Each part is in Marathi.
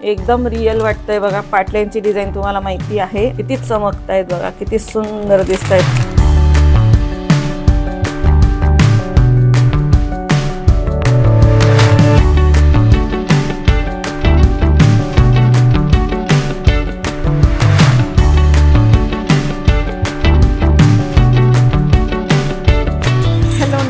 एकदम रिअल वाटतंय बघा। पाटल्यांची डिझाईन तुम्हाला माहिती आहे, किती चमकतायत बघा, किती सुंदर दिसतायत।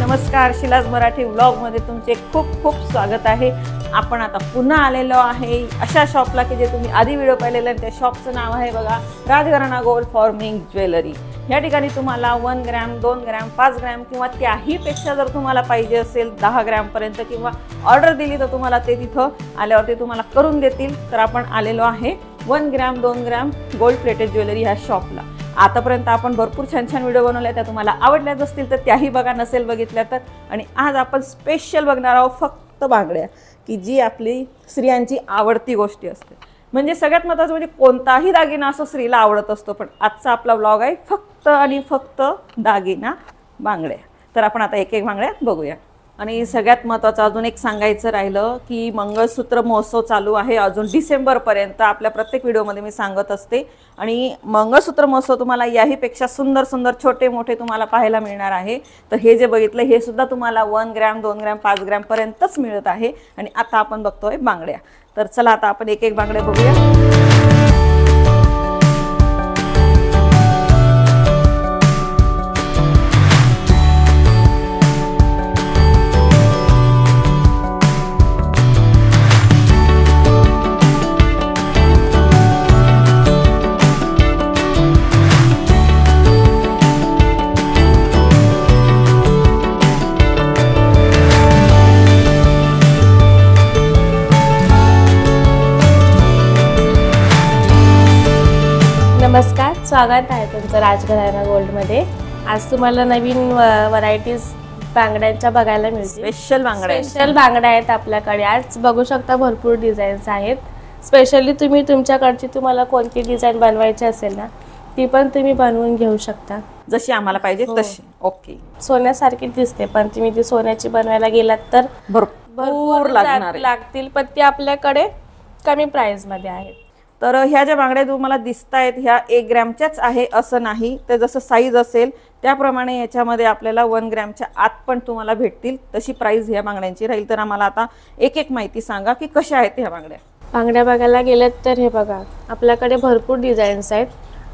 नमस्कार, शिलाज मराठी व्लॉगमध्ये तुमचे खूप खूप स्वागत आहे। आपण आता पुन्हा आलेलो आहे अशा शॉपला की जे तुम्ही आधी व्हिडिओ पाहिलेला आहे। त्या शॉपचं नाव आहे बघा राजघराणा गोल्ड फॉर्मिंग ज्वेलरी। या ठिकाणी तुम्हाला 1 ग्रॅम 2 ग्रॅम 5 ग्रॅम किंवा त्याही पेक्षा जर तुम्हाला पाहिजे असेल 10 ग्रॅम पर्यंत किंवा ऑर्डर दिली तर तुम्हाला ते तिथं आल्यावरती तुम्हाला करून देतील। तर आपण आलेलो आहे 1 gram 2 gram gold plated jewellery ह्या शॉपला। आतापर्यंत आपण भरपूर छान छान व्हिडिओ बनवले, त्या तुम्हाला आवडल्याच असतील तर त्याही बघा, नसेल बघितल्या तर। आणि आज आपण स्पेशल बघणार आहोत फक्त बांगड्या, की जी आपली स्त्रियांची आवडती गोष्टी असते। म्हणजे सगळ्यात महत्त्वाचं म्हणजे कोणताही दागिना असो स्त्रीला आवडत असतो, पण आजचा आपला व्लॉग आहे फक्त आणि फक्त दागिना बांगड्या। तर आपण आता एक एक बांगड्या बघूया। आणि सगळ्यात महत्त्वाचं अजून एक सांगायचं राहिलं की मंगळसूत्र महोत्सव चालू आहे अजून डिसेंबरपर्यंत। आपल्या प्रत्येक व्हिडिओमध्ये मी सांगत असते। आणि मंगळसूत्र महोत्सव तुम्हाला याहीपेक्षा सुंदर सुंदर छोटे मोठे तुम्हाला पाहायला मिळणार आहे। तर हे जे बघितलं हे सुद्धा तुम्हाला 1 ग्रॅम 2 ग्रॅम 5 ग्रॅम पर्यंतच मिळत आहे। आणि आता आपण बघतोय बांगड्या। तर चला आता आपण एक एक बांगड्या बघूया। नमस्कार, स्वागत आहे तुमचं राजघराणा गोल्डमध्ये। आज तुम्हाला नवीन व्हरायटीज बांगड्यांच्या बघायला मिळतील। स्पेशल बांगड्या आहेत आपल्याकडे। आज बघू शकता भरपूर डिझाईन्स आहेत। स्पेशली तुम्ही तुमच्याकडची तुम्हाला कोणती डिझाईन बनवायची असेल ना ती पण तुम्ही बनवून घेऊ शकता, जशी आम्हाला पाहिजे तशी। ओके, सोन्यासारखी दिसते पण तुम्ही ती सोन्याची बनवायला गेलात तर भरपूर लागतील, पण ती आपल्याकडे कमी प्राइस मध्ये आहेत। तर ह्या ज्या बांगड्या तुम्हाला दिसत आहेत ह्या 1 ग्रॅमच्याच आहे असं नाही, तर जसं साईज असेल त्याप्रमाणे याच्यामध्ये आपल्याला 1 ग्रॅमच्या आत पण तुम्हाला भेटतील, तशी प्राइस ह्या बांगड्यांची राहील। तर आम्हाला आता एक एक माहिती सांगा की कशा आहेत ह्या बांगड्या। बांगड्या बघायला गेलेत तर हे बघा आपल्याकडे भरपूर डिझाईन्स आहेत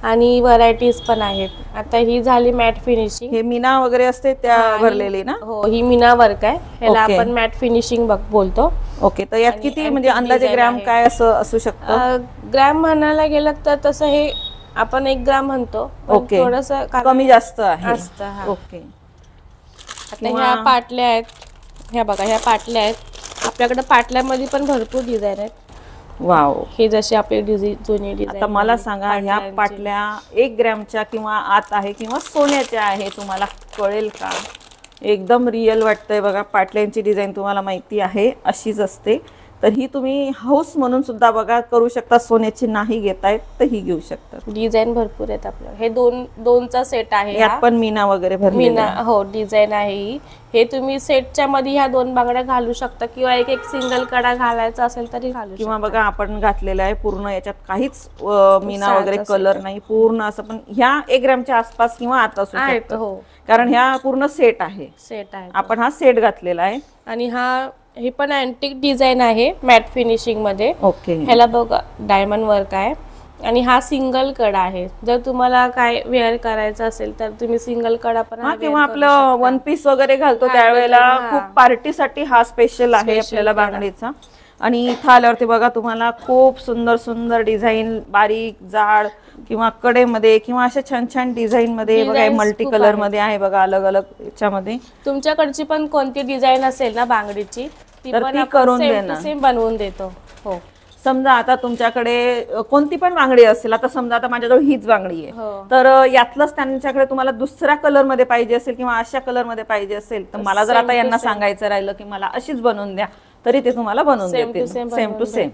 आणि व्हरायटीज पण आहेत। आता ही झाली मॅट फिनिशिंग, हे मीना वगैरे असते त्या भरलेली ना? हो, ही मीना वर्क आहे, ह्याला आपण मॅट फिनिशिंग बोलतो। ओके, तर यात किती म्हणजे अंदाजे ग्रॅम काय असं असू शकतं? ग्रॅम म्हणायला गेलं तर तसं हे आपण 1 ग्रॅम म्हणतो, थोडस कमी जास्त आहे। ओके, आता ह्या पाटल्या आहेत, ह्या बघा ह्या पाटल्या आहेत आपल्याकडे। पाटल्यामध्ये पण भरपूर डिझाईन आहेत। वाव, हे जशी आपली जुनी डिझाईन। आता मला सांगा ह्या पाटल्या 1 ग्रॅमच्या किंवा आत आहे किंवा सोन्याच्या आहे, तुम्हाला कळेल का? एकदम रिअल वाटतंय बघा। पाटल्यांची डिझाईन तुम्हाला माहिती आहे अशीच असते, तर ही तुम्ही हाऊस म्हणून सुद्धा बघा करू शकता। सोन्याची नाही घेतायत तर ही घेऊ शकता। डिझाईन भरपूर आहेत आपल्या। हे दोनचा सेट आहे, यात पण मीना वगैरे भरलेला मीना, हो डिझाईन आहे। हे तुम्ही सेटच्या मध्ये ह्या 2 बांगड्या घालू शकता किंवा एक सिंगल कडा घालायचा असेल तरी घालू किंवा बघा आपण घातलेलं आहे पूर्ण, याच्यात काहीच मीना वगैरे कलर नाही, पूर्ण असं। पण ह्या 1 ग्रॅमच्या आसपास किंवा आत असू शकतं, हो, कारण ह्या पूर्ण सेट आहे। आपण हा सेट घातलेला आहे। आणि हे पण अँटिक डिझाईन आहे मॅट फिनिशिंग मध्ये। ओके, ह्याला बघा डायमंड वर्क आहे आणि हा सिंगल कडा आहे। जर तुम्हाला काय वेअर करायचं असेल तर तुम्ही सिंगल कडा पण, किंवा आपलं 1 पीस वगैरे घालतो त्यावेळेला खूप पार्टीसाठी हा स्पेशल आहे आपल्याला बांगडीचा। आणि इथं आल्यावरती बघा तुम्हाला खूप सुंदर सुंदर डिझाईन, बारीक जाड किंवा कडेमध्ये किंवा अशा छान छान डिझाईन मध्ये बघा, मल्टी कलर मध्ये आहे बघा, अलग अलग याच्यामध्ये। तुमच्याकडची पण कोणती डिझाईन असेल ना बांगडीची ती पण करून देणार, सेम बनवून देतो। हो, समजा आता तुमच्याकडे कोणती पण बांगडी असेल, आता समजा आता माझ्याजवळ हीच बांगडी आहे, तर यातलंच त्यांच्याकडे तुम्हाला दुसऱ्या कलर मध्ये पाहिजे असेल किंवा अशा कलर मध्ये पाहिजे असेल, तर मला जर आता यांना सांगायचं राहिलं की मला अशीच बनवून द्या तरी ते तुम्हाला बनवून देतील, सेम टू सेम।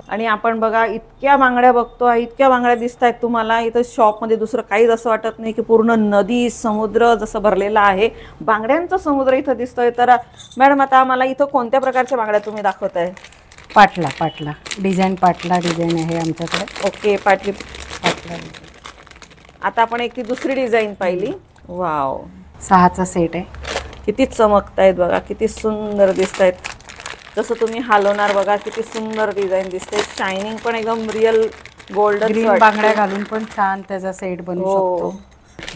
आणि आपण बघा इतक्या बांगड्या बघतो, इतक्या बांगड्या दिसतायत तुम्हाला इथं शॉप मध्ये, दुसरं काहीच असं वाटत नाही की पूर्ण नदी समुद्र जसं भरलेला आहे, बांगड्यांचा समुद्र इथं दिसतोय। तर मॅडम आता आम्हाला इथं कोणत्या प्रकारच्या बांगड्या तुम्ही दाखवताय? पाटला डिझाईन, पाटला डिझाईन आहे आमच्याकडे. ओके, पाटली. पाटला आता आपण एक ती दुसरी डिझाईन पाहिली. वाव, 6चा सेट आहे. किती चमकतायत बघा, किती सुंदर दिसत आहेत. जसं तुम्ही हलवणार बघा किती सुंदर डिझाईन दिसते. शायनिंग पण एकदम रिअल गोल्डन. ग्रीन बांगड्या घालून पण छान त्याचा सेट बनवू शकतो.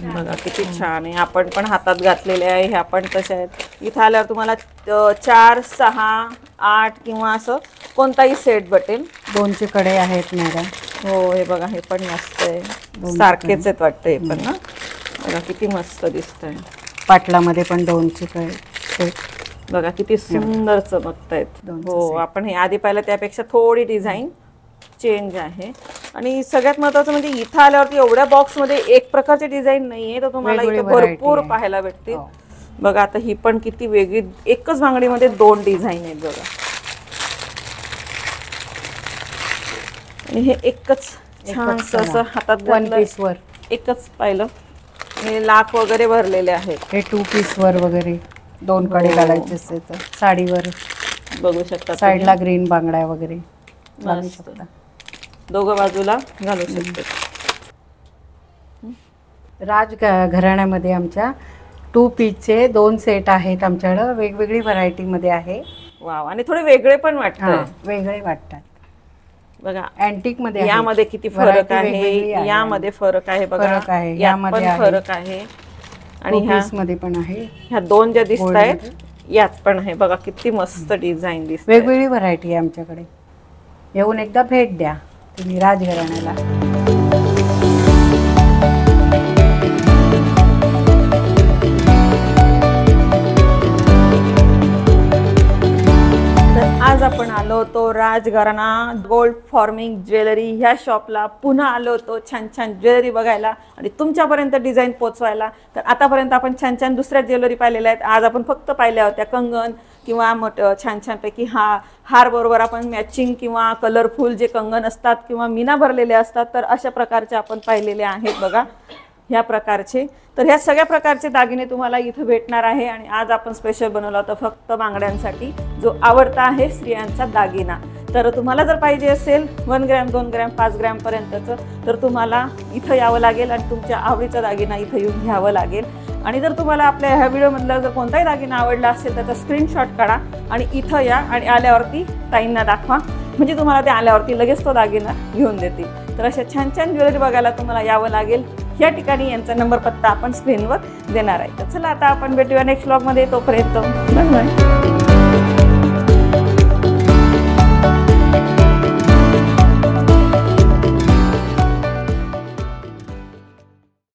बघा किती छान आहे. आपण पण हातात घातलेले आहे. ह्या पण तशा आहेत. इथं आल्यावर तुम्हाला 4, 6, 8 किंवा असं कोणताही सेट भेटेल. 2चे कडे आहेत मॅडम. हो, हे बघा, हे पण मस्त आहे. सारखेच आहेत वाटतं हे पण ना. बघा किती मस्त दिसतंय. पाटलामध्ये पण 2चे कडे सेट बघा किती सुंदर चमकतायत. हो, आपण हे आधी पाहिलं त्यापेक्षा थोडी डिझाईन चेंज आहे. आणि सगळ्यात महत्त्वाचं म्हणजे इथं आल्यावरती एवढ्या बॉक्समध्ये एक प्रकारची डिझाईन नाहीये, तर तुम्हाला इथं भरपूर पाहायला भेटतील. बघा आता ही पण किती वेगळी, एकच बांगडीमध्ये 2 डिझाईन आहेत बघा. आणि हे एकच छान असं हातात पीसवर एकच पाहिलं. हे लाख वगैरे भरलेले आहेत. हे 2 पीसवर वगैरे 2 कडे घालायचे असते तर साडीवर बघू शकता. साईडला ग्रीन बांगड्या वगैरे घालू शकता. दोघं बाजूला घालू शकते. घराण्यामध्ये आमच्या 2 पीसचे 2 सेट आहेत आमच्याकडे. वेगवेगळी व्हरायटीमध्ये आहे. वाव, आणि थोडे वेगळे पण वाटतात. वेगळे वाटतात बघा. अँटिक मध्ये यामध्ये किती फरक आहे, यामध्ये फरक आहे बघा. फरक आहे, यामध्ये फरक आहे. आणि ह्या मध्ये पण आहे. ह्या 2 ज्या दिसत आहेत यात पण आहे बघा. किती मस्त डिझाईन दिसते. वेगवेगळी व्हरायटी आहे आमच्याकडे. येऊन एकदा भेट द्या तुम्ही राजघराण्याला. आज आपण आलो होतो राजघराणा गोल्ड फॉर्मिंग ज्वेलरी ह्या शॉपला. पुन्हा आलो होतो छान छान ज्वेलरी बघायला आणि तुमच्यापर्यंत डिझाईन पोचवायला. तर आतापर्यंत आपण छान छान दुसऱ्या ज्वेलरी पाहिलेल्या आहेत. आज आपण फक्त पाहिल्या होत्या कंगन किंवा छान छानपैकी हार बरोबर आपण मॅचिंग किंवा कलरफुल जे कंगन असतात किंवा मीना भरलेले असतात, तर अशा प्रकारचे आपण पाहिलेले आहेत बघा. ह्या प्रकारचे, तर ह्या सगळ्या प्रकारचे दागिने तुम्हाला इथं भेटणार आहे. आणि आज आपण स्पेशल बनवला होता फक्त बांगड्यांसाठी, जो आवडता आहे स्त्रियांचा दागिना. तर तुम्हाला जर पाहिजे असेल 1 ग्रॅम 2 ग्रॅम 5 ग्रॅम पर्यंतचं, तर तुम्हाला इथं यावं लागेल आणि तुमच्या आवडीचा दागिना इथं येऊन घ्यावं लागेल. आणि जर तुम्हाला आपल्या ह्या व्हिडिओमधला जर कोणताही दागिना आवडला असेल त्याचा स्क्रीनशॉट काढा आणि इथं या आणि आल्यावरती ताईंना दाखवा, म्हणजे तुम्हाला ते आल्यावरती लगेच तो दागिना घेऊन देतील. तर अशा छान छान ज्वेलरी बघायला तुम्हाला यावं लागेल. या ठिकाणी यांचा नंबर पत्ता आपण स्क्रीनवर देणार आहे. तर चला आता आपण भेटूया नेक्स्ट व्लॉगमध्ये. तोपर्यंत बाय बाय.